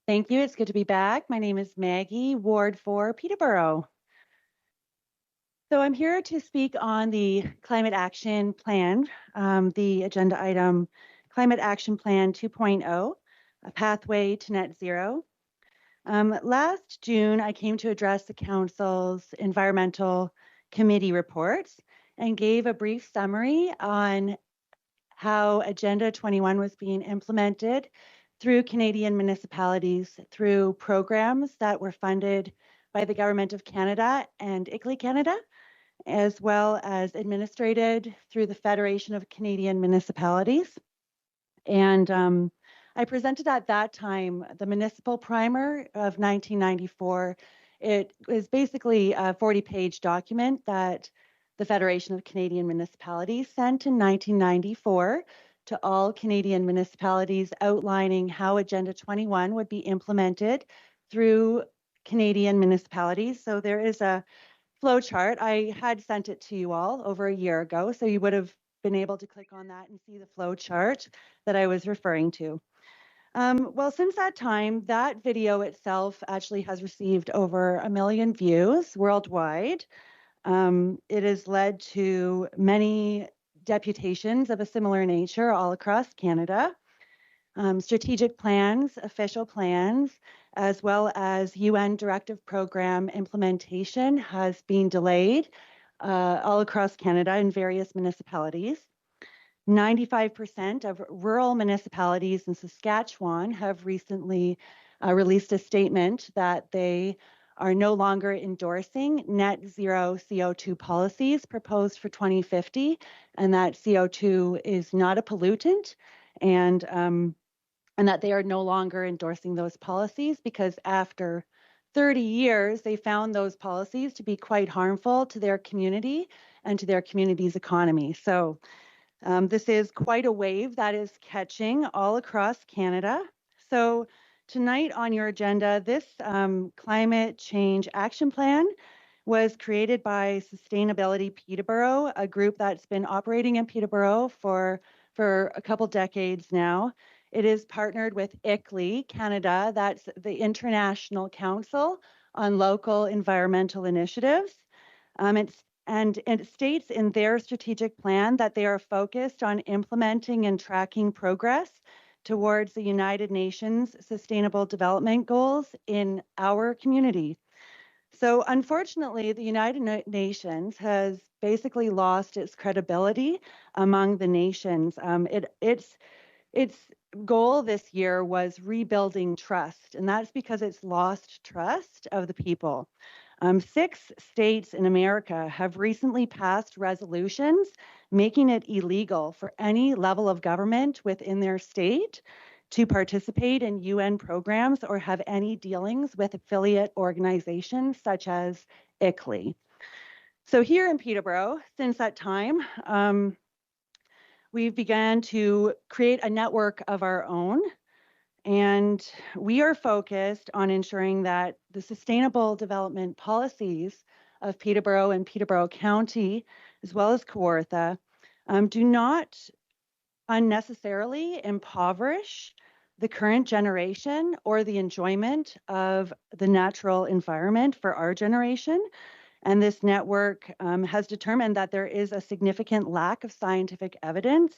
Thank you. It's good to be back. My name is Maggie, Ward 4, Peterborough. So I'm here to speak on the Climate Action Plan, the agenda item Climate Action Plan 2.0, a pathway to net zero. Last June, I came to address the Council's Environmental Committee reports and gave a brief summary on how Agenda 21 was being implemented through Canadian municipalities through programs that were funded by the Government of Canada and ICLEI Canada, as well as administrated through the Federation of Canadian Municipalities. And I presented at that time the municipal primer of 1994. It was basically a 40-page document that the Federation of Canadian Municipalities sent in 1994 to all Canadian municipalities outlining how Agenda 21 would be implemented through Canadian municipalities. So there is a flow chart. I had sent it to you all over a year ago, so you would have been able to click on that and see the flow chart that I was referring to. Well, since that time, that video itself actually has received over 1 million views worldwide. It has led to many deputations of a similar nature all across Canada. Strategic plans, official plans, as well as UN directive program implementation has been delayed all across Canada in various municipalities. 95% of rural municipalities in Saskatchewan have recently released a statement that they are no longer endorsing net zero CO2 policies proposed for 2050, and that CO2 is not a pollutant, and that they are no longer endorsing those policies because after 30 years, they found those policies to be quite harmful to their community and to their community's economy. So this is quite a wave that is catching all across Canada. So tonight on your agenda, this climate change action plan was created by Sustainability Peterborough, a group that's been operating in Peterborough for a couple decades now. It is partnered with ICLEI Canada, that's the International Council on Local Environmental Initiatives. It states in their strategic plan that they are focused on implementing and tracking progress towards the United Nations Sustainable Development Goals in our community. So unfortunately, the United Nations has basically lost its credibility among the nations. Its goal this year was rebuilding trust, and that's because it's lost trust of the people. 6 states in America have recently passed resolutions making it illegal for any level of government within their state to participate in UN programs or have any dealings with affiliate organizations such as ICLEI. So here in Peterborough, since that time, we've began to create a network of our own, and we are focused on ensuring that the sustainable development policies of Peterborough and Peterborough County, as well as Kawartha, do not unnecessarily impoverish the current generation or the enjoyment of the natural environment for our generation. And this network has determined that there is a significant lack of scientific evidence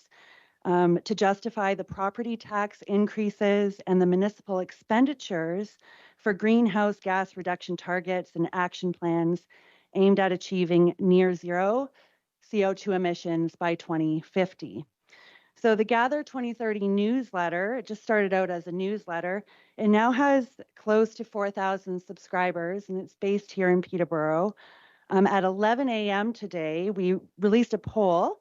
to justify the property tax increases and the municipal expenditures for greenhouse gas reduction targets and action plans aimed at achieving near zero CO2 emissions by 2050. So the Gather 2030 newsletter, it just started out as a newsletter. It now has close to 4,000 subscribers, and it's based here in Peterborough. At 11 a.m. today, we released a poll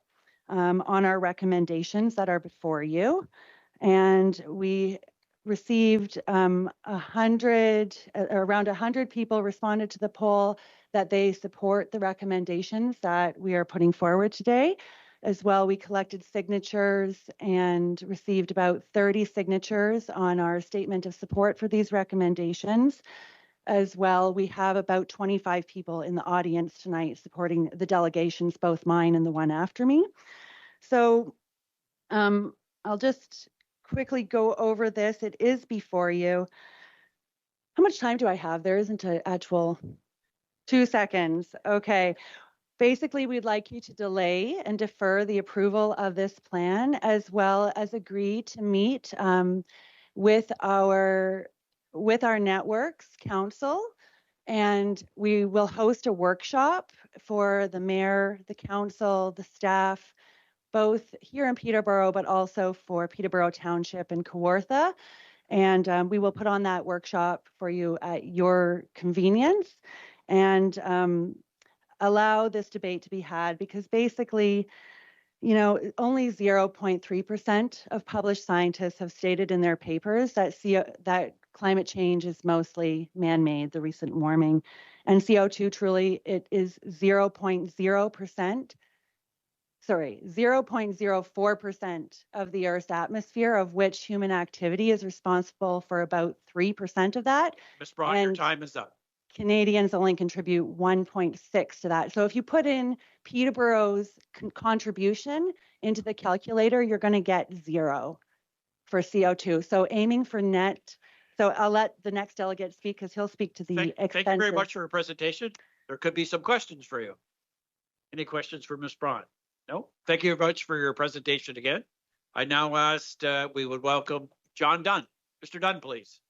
on our recommendations that are before you, and we received around 100 people responded to the poll that they support the recommendations that we are putting forward today. As well, we collected signatures and received about 30 signatures on our statement of support for these recommendations. As well, we have about 25 people in the audience tonight supporting the delegations, both mine and the one after me. So I'll just quickly go over this. It is before you. How much time do I have? There isn't an actual 2 seconds. Okay. Basically, we'd like you to delay and defer the approval of this plan, as well as agree to meet with our networks council, and we will host a workshop for the mayor, the council, the staff, both here in Peterborough, but also for Peterborough Township and Kawartha. And we will put on that workshop for you at your convenience, and allow this debate to be had, because basically, only 0.3% of published scientists have stated in their papers that climate change is mostly man-made, the recent warming, and CO2 truly it is 0.0%. Sorry, 0.04% of the Earth's atmosphere, of which human activity is responsible for about 3% of that. Ms. Braun, your time is up. Canadians only contribute 1.6 to that. So if you put in Peterborough's contribution into the calculator, you're going to get 0 for CO2. So aiming for net. So I'll let the next delegate speak, because he'll speak to the expenses. Thank you very much for your presentation. There could be some questions for you. Any questions for Ms. Braun? No? Thank you very much for your presentation again. I now asked we would welcome John Dunn. Mr. Dunn, please.